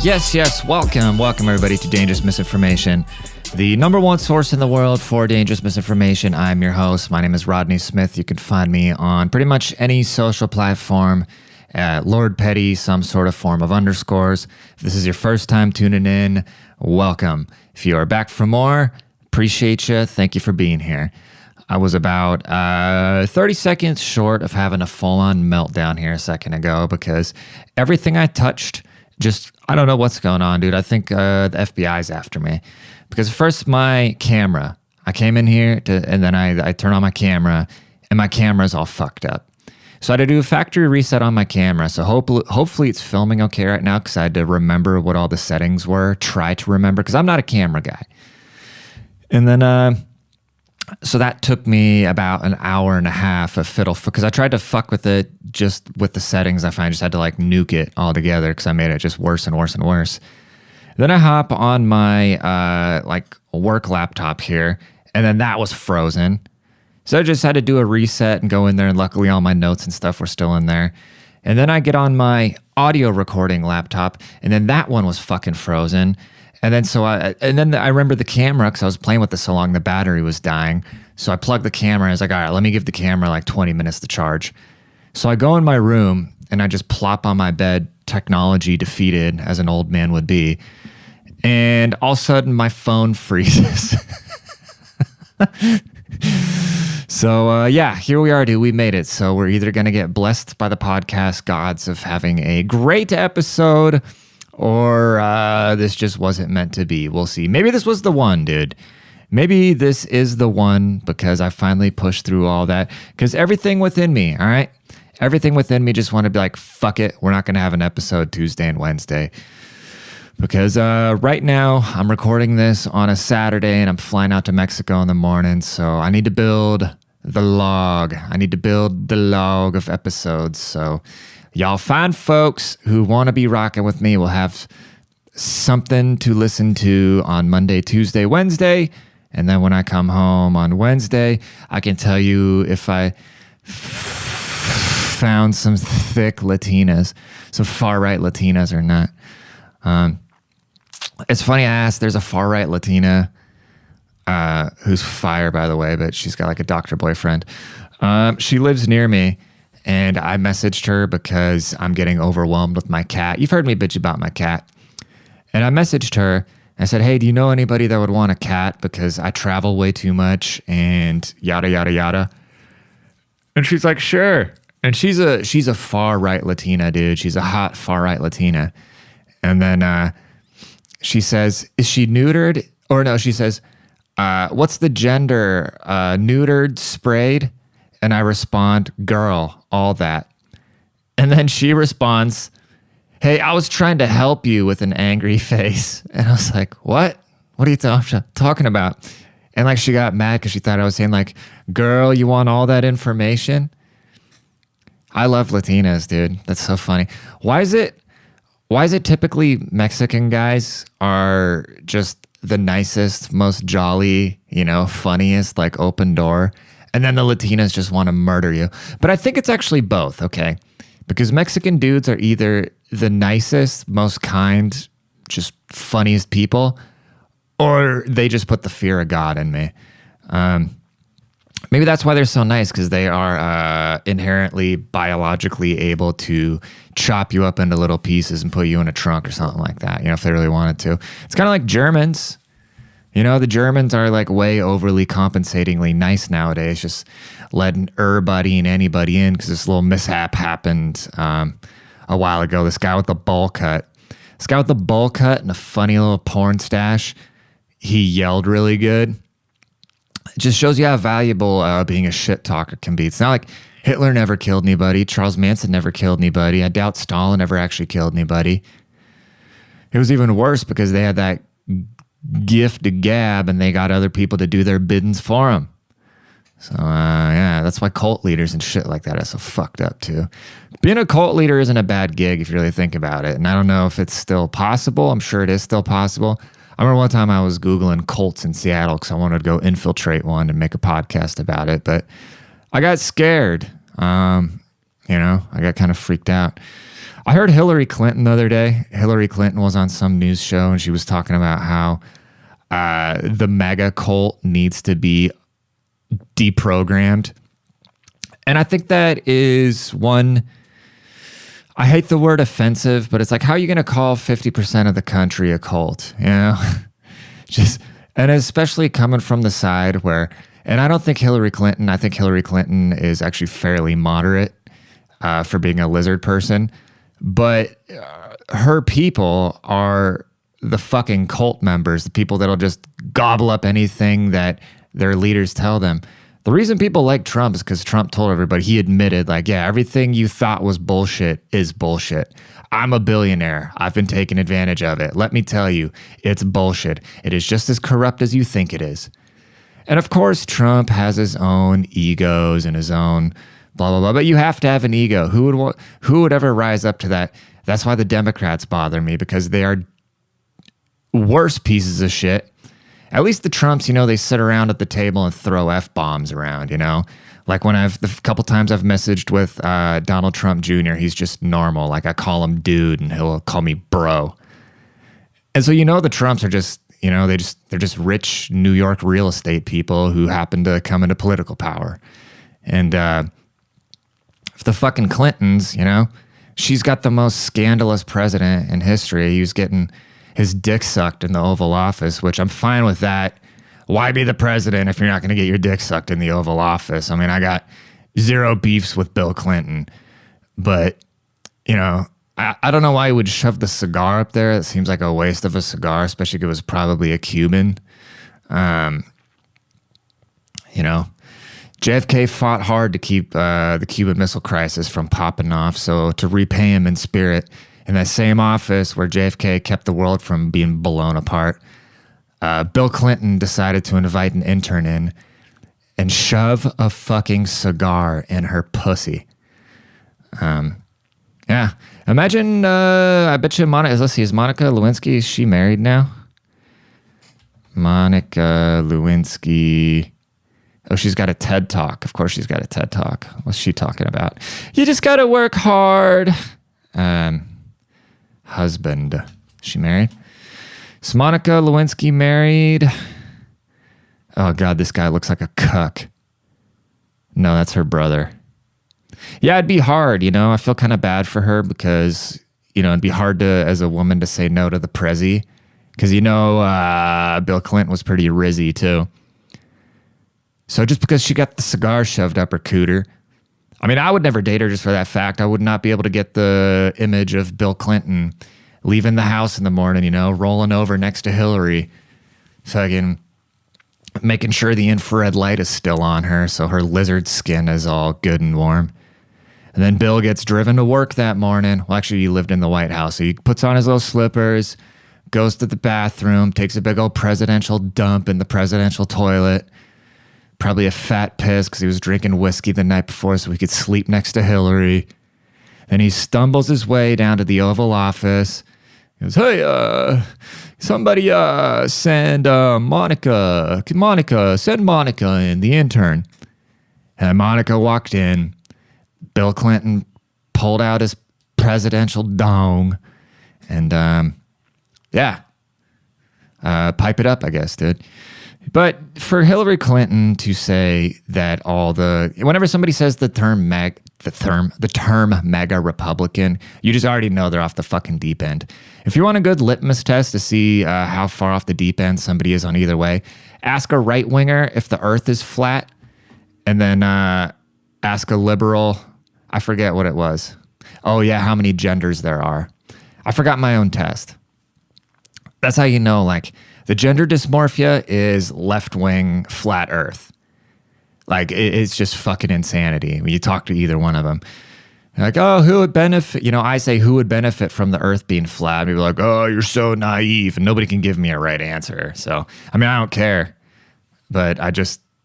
Yes, welcome everybody to Dangerous Misinformation, the number one source in the world for dangerous misinformation. I'm your host. My name is Rodney Smith. You can find me on pretty much any social platform at Lord Petty, some sort of form of underscores. If this is your first time tuning in, welcome. If you are back for more, appreciate you. Thank you for being here. I was about 30 seconds short of having a full-on meltdown here a second ago because everything I touched I don't know what's going on, dude. I think the FBI's after me. Because first my camera, I came in here and then I turn on my camera and my camera's all fucked up. So I had to do a factory reset on my camera. So hopefully it's filming okay right now because I had to remember what all the settings were, try to remember, because I'm not a camera guy. And then, so that took me about an hour and a half of fiddle, because I tried to fuck with it just with the settings. I just had to like nuke it all together because I made it just worse and worse and worse. Then I hop on my like work laptop here, and then that was frozen. So I just had to do a reset and go in there, and luckily all my notes and stuff were still in there. And then I get on my audio recording laptop, and then that one was fucking frozen. And then I remember the camera, because I was playing with it so long, the battery was dying. So I plugged the camera, and I was like, all right, let me give the camera like 20 minutes to charge. So I go in my room, and I just plop on my bed, technology defeated, as an old man would be. And all of a sudden, my phone freezes. So yeah, here we are, dude. We made it. So we're either going to get blessed by the podcast gods of having a great episode, or this just wasn't meant to be. We'll see. Maybe this was the one, dude. Maybe this is the one, because I finally pushed through all that. Because everything within me, all right? Everything within me just want to be like, fuck it. We're not going to have an episode Tuesday and Wednesday. Because right now, I'm recording this on a Saturday, and I'm flying out to Mexico in the morning. So I need to build the log. I need to build the log of episodes. So y'all fine folks who want to be rocking with me will have something to listen to on Monday, Tuesday, Wednesday. And then when I come home on Wednesday, I can tell you if I found some thick Latinas, some far-right Latinas or not. It's funny I asked, there's a far-right Latina who's fire, by the way, but she's got like a doctor boyfriend. She lives near me. And I messaged her because I'm getting overwhelmed with my cat. You've heard me bitch about my cat. And I messaged her. I said, hey, do you know anybody that would want a cat? Because I travel way too much and yada, yada, yada. And she's like, sure. And she's a far-right Latina, dude. She's a hot far-right Latina. And then she says, is she neutered? Or no, she says, what's the gender? Neutered, sprayed? And I respond, girl, all that. And then she responds, hey, I was trying to help you, with an angry face. And I was like, what? What are you talking about? And like she got mad because she thought I was saying like, girl, you want all that information? I love Latinas, dude. That's so funny. Why is it typically Mexican guys are just the nicest, most jolly, funniest, like open door? And then the Latinas just want to murder you. But I think it's actually both, okay? Because Mexican dudes are either the nicest, most kind, just funniest people, or they just put the fear of God in me. Maybe that's why they're so nice, because they are inherently biologically able to chop you up into little pieces and put you in a trunk or something like that, if they really wanted to. It's kind of like Germans. The Germans are like way overly compensatingly nice nowadays, just letting everybody and anybody in, because this little mishap happened a while ago. This guy with the bowl cut and a funny little porn stash, he yelled really good. It just shows you how valuable being a shit talker can be. It's not like Hitler never killed anybody. Charles Manson never killed anybody. I doubt Stalin ever actually killed anybody. It was even worse because they had that gift to gab, and they got other people to do their biddings for them. So, yeah, that's why cult leaders and shit like that are so fucked up, too. Being a cult leader isn't a bad gig if you really think about it. And I don't know if it's still possible. I'm sure it is still possible. I remember one time I was Googling cults in Seattle because I wanted to go infiltrate one and make a podcast about it, but I got scared. I got kind of freaked out. I heard Hillary Clinton the other day. Hillary Clinton was on some news show and she was talking about how the mega cult needs to be deprogrammed. And I think that is one, I hate the word offensive, but it's like, how are you going to call 50% of the country a cult? And especially coming from the side where, and I think Hillary Clinton is actually fairly moderate for being a lizard person, but her people are the fucking cult members, the people that'll just gobble up anything that their leaders tell them. The reason people like Trump is because Trump told everybody, he admitted, like, yeah, everything you thought was bullshit is bullshit. I'm a billionaire. I've been taking advantage of it. Let me tell you, it's bullshit. It is just as corrupt as you think it is. And of course, Trump has his own egos and his own blah, blah, blah. But you have to have an ego. Who would ever rise up to that? That's why the Democrats bother me, because they are worse pieces of shit. At least the Trumps, they sit around at the table and throw F-bombs around, Like when the couple times I've messaged with Donald Trump Jr., he's just normal. Like I call him dude and he'll call me bro. And so, the Trumps are just, they're just rich New York real estate people who happen to come into political power. And the fucking Clintons, she's got the most scandalous president in history. He was getting his dick sucked in the Oval Office, which I'm fine with that. Why be the president if you're not going to get your dick sucked in the Oval Office? I mean, I got zero beefs with Bill Clinton, but, I don't know why he would shove the cigar up there. It seems like a waste of a cigar, especially if it was probably a Cuban. JFK fought hard to keep the Cuban Missile Crisis from popping off, so to repay him in spirit, in that same office where JFK kept the world from being blown apart, Bill Clinton decided to invite an intern in and shove a fucking cigar in her pussy. Yeah. Imagine, I bet you is Monica Lewinsky, is she married now? Monica Lewinsky. Oh, she's got a TED Talk. Of course she's got a TED Talk. What's she talking about? You just got to work hard. Husband. Is she married? Is Monica Lewinsky married? Oh, God, this guy looks like a cuck. No, that's her brother. Yeah, it'd be hard, I feel kind of bad for her because, it'd be hard to, as a woman, to say no to the prezi. Because, Bill Clinton was pretty rizzy, too. So just because she got the cigar shoved up her cooter, I mean, I would never date her just for that fact. I would not be able to get the image of Bill Clinton leaving the house in the morning, rolling over next to Hillary, fucking making sure the infrared light is still on her so her lizard skin is all good and warm. And then Bill gets driven to work that morning. Well, actually, he lived in the White House. So he puts on his little slippers, goes to the bathroom, takes a big old presidential dump in the presidential toilet. Probably a fat piss because he was drinking whiskey the night before so he could sleep next to Hillary. Then he stumbles his way down to the Oval Office. He goes, hey, somebody send Monica. Monica, send Monica in, the intern. And Monica walked in. Bill Clinton pulled out his presidential dong. And, pipe it up, I guess, dude. But for Hillary Clinton to say that whenever somebody says the term MAGA Republican, you just already know they're off the fucking deep end. If you want a good litmus test to see how far off the deep end somebody is on either way, ask a right winger if the earth is flat, and then ask a liberal, I forget what it was. Oh yeah, how many genders there are. I forgot my own test. That's how you know, like, the gender dysmorphia is left-wing flat earth. Like, it's just fucking insanity when you talk to either one of them. They're like, oh, who would benefit? I say, who would benefit from the earth being flat? People are like, oh, you're so naive. And nobody can give me a right answer. So, I mean, I don't care. But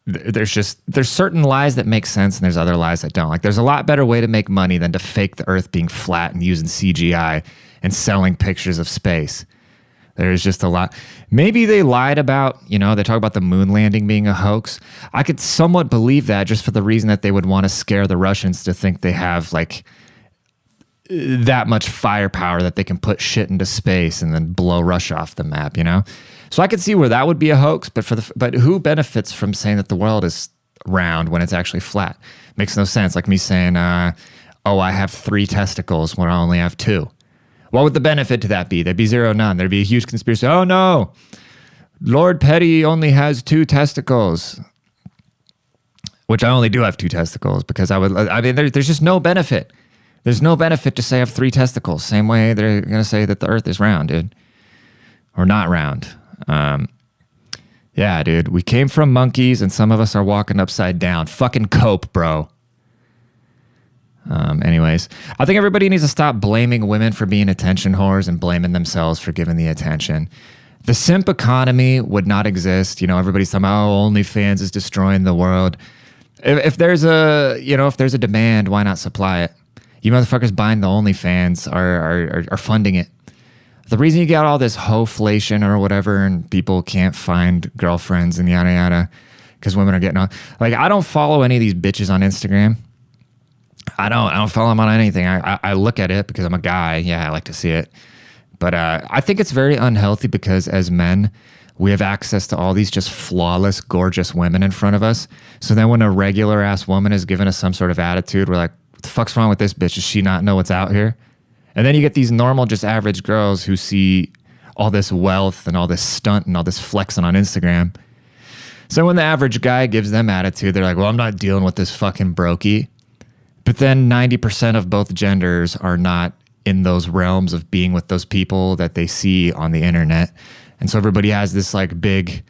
there's certain lies that make sense and there's other lies that don't. Like, there's a lot better way to make money than to fake the earth being flat and using CGI and selling pictures of space. There's just a lot. Maybe they lied about, they talk about the moon landing being a hoax. I could somewhat believe that just for the reason that they would want to scare the Russians to think they have like that much firepower that they can put shit into space and then blow Russia off the map, So I could see where that would be a hoax, but who benefits from saying that the world is round when it's actually flat? Makes no sense. Like me saying, I have 3 testicles when I only have 2. What would the benefit to that be? There'd be 0, none. There'd be a huge conspiracy. Oh no, Lord Petty only has 2 testicles, which I only do have 2 testicles because there's just no benefit. There's no benefit to say I have 3 testicles. Same way they're going to say that the earth is round, dude. Or not round. Yeah, dude. We came from monkeys and some of us are walking upside down. Fucking cope, bro. Anyways, I think everybody needs to stop blaming women for being attention whores and blaming themselves for giving the attention. The simp economy would not exist. Everybody's talking about, OnlyFans is destroying the world. If there's a demand, why not supply it? You motherfuckers buying the OnlyFans are funding it. The reason you got all this hoflation or whatever and people can't find girlfriends and yada yada because women are getting on. Like, I don't follow any of these bitches on Instagram. I don't follow them on anything. I look at it because I'm a guy. Yeah, I like to see it. But I think it's very unhealthy because as men, we have access to all these just flawless, gorgeous women in front of us. So then when a regular ass woman is giving us some sort of attitude, we're like, what the fuck's wrong with this bitch? Does she not know what's out here? And then you get these normal, just average girls who see all this wealth and all this stunt and all this flexing on Instagram. So when the average guy gives them attitude, they're like, well, I'm not dealing with this fucking brokey. But then 90% of both genders are not in those realms of being with those people that they see on the internet. And so everybody has this like big,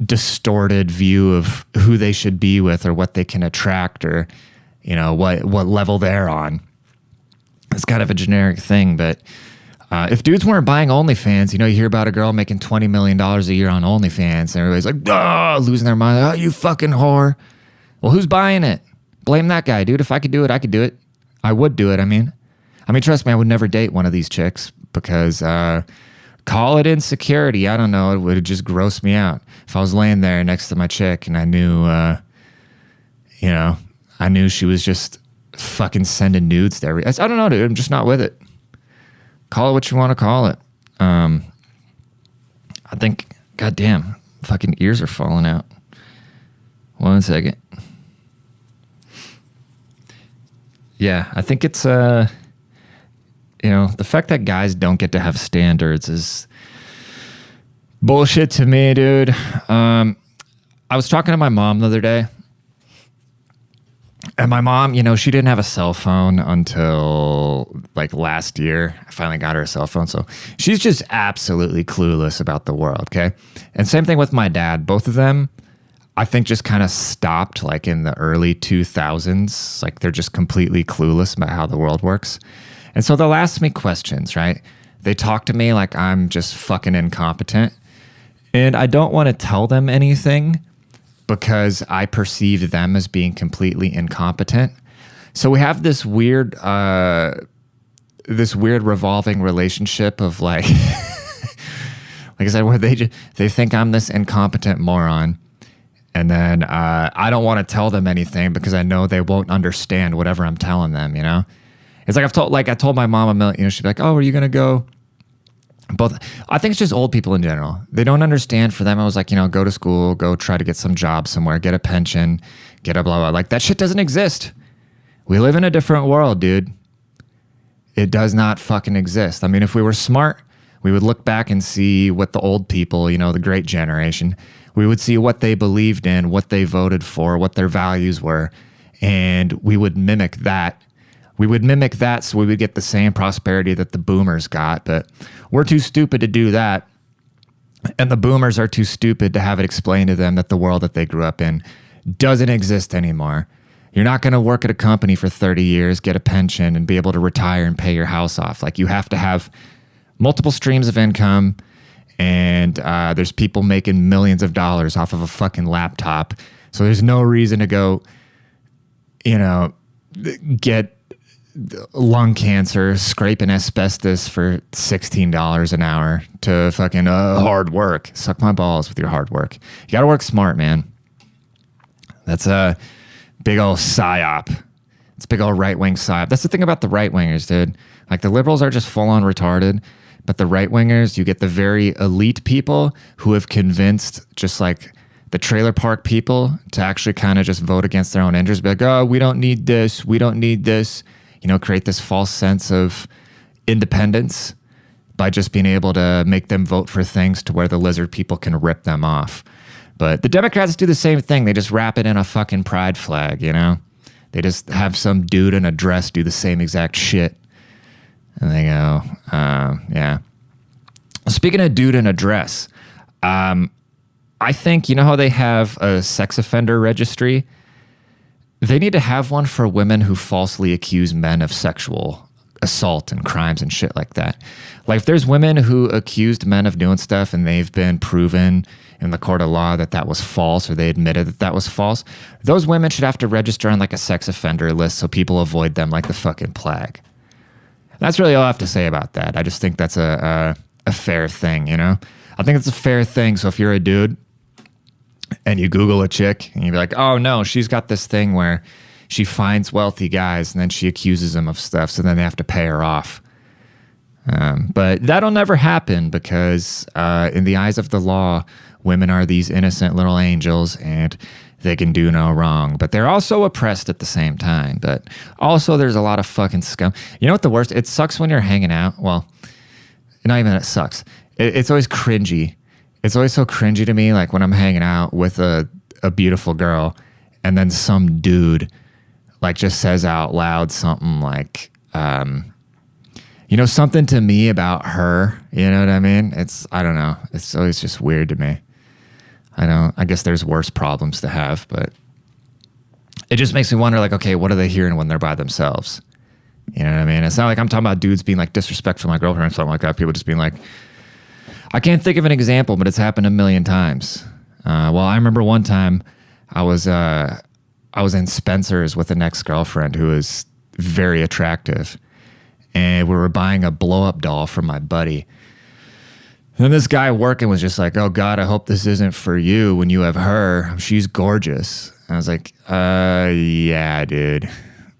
distorted view of who they should be with or what they can attract or, what level they're on. It's kind of a generic thing, but if dudes weren't buying OnlyFans, you hear about a girl making $20 million a year on OnlyFans and everybody's like, losing their mind. Oh, you fucking whore. Well, who's buying it? Blame that guy, dude. If I could do it, I could do it. I would do it. I mean, trust me, I would never date one of these chicks because call it insecurity. I don't know. It would just gross me out. If I was laying there next to my chick and I knew, I knew she was just fucking sending nudes to I don't know, dude. I'm just not with it. Call it what you want to call it. I think, goddamn, fucking ears are falling out. 1 second. Yeah, I think it's, the fact that guys don't get to have standards is bullshit to me, dude. I was talking to my mom the other day, and my mom, she didn't have a cell phone until like last year. I finally got her a cell phone, so she's just absolutely clueless about the world, okay? And same thing with my dad. Both of them, I think, just kind of stopped like in the early 2000s. Like they're just completely clueless about how the world works. And so they'll ask me questions, right? They talk to me like I'm just fucking incompetent. And I don't want to tell them anything because I perceive them as being completely incompetent. So we have this weird revolving relationship of like, like I said, where they think I'm this incompetent moron. And then I don't want to tell them anything because I know they won't understand whatever I'm telling them, It's like I told my mom a million, she'd be like, oh, are you going to go? Both. I think it's just old people in general. They don't understand. For them, I was like, go to school, go try to get some job somewhere, get a pension, get a blah, blah. Like that shit doesn't exist. We live in a different world, dude. It does not fucking exist. I mean, if we were smart, we would look back and see what the old people, the great generation, we would see what they believed in, what they voted for, what their values were, and we would mimic that. We would mimic that so we would get the same prosperity that the boomers got, but we're too stupid to do that. And the boomers are too stupid to have it explained to them that the world that they grew up in doesn't exist anymore. You're not going to work at a company for 30 years, get a pension, and be able to retire and pay your house off. Like, you have to have multiple streams of income, and there's people making millions of dollars off of a fucking laptop. So there's no reason to go, get lung cancer, scraping asbestos for $16 an hour to fucking hard work. Suck my balls with your hard work. You got to work smart, man. That's a big old psyop. It's a big old right-wing psyop. That's the thing about the right-wingers, dude. Like, the liberals are just full-on retarded, but the right-wingers, you get the very elite people who have convinced just like the trailer park people to actually kind of just vote against their own interests. Be like, oh, we don't need this. We don't need this. You know, create this false sense of independence by just being able to make them vote for things to where the lizard people can rip them off. But the Democrats do the same thing. They just wrap it in a fucking pride flag, you know? They just have some dude in a dress do the same exact shit. And they go, yeah. Speaking of dude in a dress, I think, you know how they have a sex offender registry? They need to have one for women who falsely accuse men of sexual assault and crimes and shit like that. Like, if there's women who accused men of doing stuff and they've been proven in the court of law that that was false, or they admitted that that was false, those women should have to register on like a sex offender list so people avoid them like the fucking plague. That's really all I have to say about that. I just think that's a fair thing, you know? I think it's a fair thing. So if you're a dude and you Google a chick and you're like, oh no, she's got this thing where she finds wealthy guys and then she accuses them of stuff, so then they have to pay her off. But that'll never happen because in the eyes of the law, women are these innocent little angels and they can do no wrong. But they're also oppressed at the same time. But also there's a lot of fucking scum. You know what the worst? It sucks when you're hanging out. Well, not even that it sucks. It's always cringy. It's always so cringy to me, like when I'm hanging out with a beautiful girl and then some dude like just says out loud something like, you know, something to me about her. You know what I mean? I don't know. It's always just weird to me. I guess there's worse problems to have, but it just makes me wonder, like, okay, what are they hearing when they're by themselves? You know what I mean? It's not like I'm talking about dudes being like disrespectful to my girlfriend or something like that. People just being like, I can't think of an example, but it's happened a million times. Well, I remember one time I was in Spencer's with an ex-girlfriend who was very attractive, and we were buying a blow-up doll from my buddy. And then this guy working was just like, oh God, I hope this isn't for you when you have her. She's gorgeous. And I was like, yeah, dude.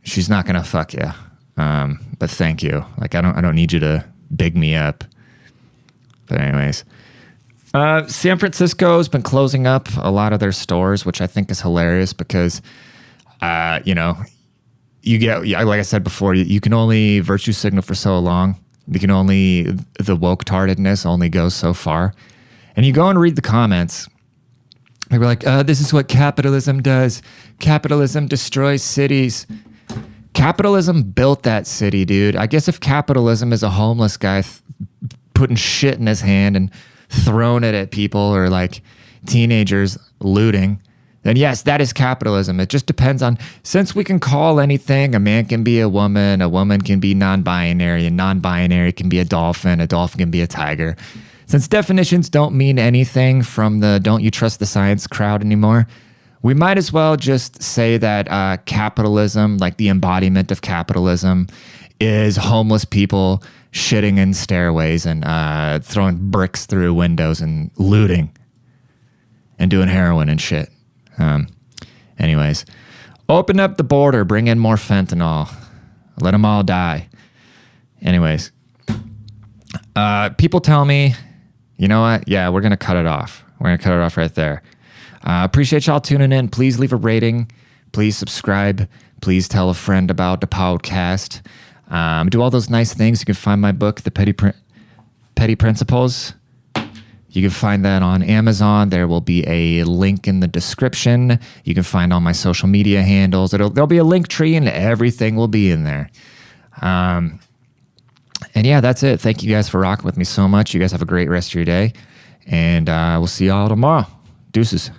She's not gonna fuck you. But thank you. Like, I don't need you to big me up. But anyways, San Francisco has been closing up a lot of their stores, which I think is hilarious because, you know, you get, like I said before, you can only virtue signal for so long. The woke tardedness only goes so far. And you go and read the comments. They were like, this is what capitalism does. Capitalism destroys cities. Capitalism built that city, dude. I guess if capitalism is a homeless guy putting shit in his hand and throwing it at people, or like teenagers looting, then yes, that is capitalism. It just depends on, since we can call anything, a man can be a woman can be non-binary, and non-binary can be a dolphin can be a tiger. Since definitions don't mean anything from the don't you trust the science crowd anymore, we might as well just say that capitalism, like the embodiment of capitalism, is homeless people shitting in stairways and throwing bricks through windows and looting and doing heroin and shit. Anyways, open up the border, bring in more fentanyl, let them all die. Anyways, people tell me, you know what? Yeah, we're going to cut it off. We're going to cut it off right there. Appreciate y'all tuning in. Please leave a rating. Please subscribe. Please tell a friend about the podcast. Do all those nice things. You can find my book, The Petty Principles. You can find that on Amazon. There will be a link in the description. You can find all my social media handles. There'll be a link tree and everything will be in there. And yeah, that's it. Thank you guys for rocking with me so much. You guys have a great rest of your day. And we'll see y'all tomorrow. Deuces.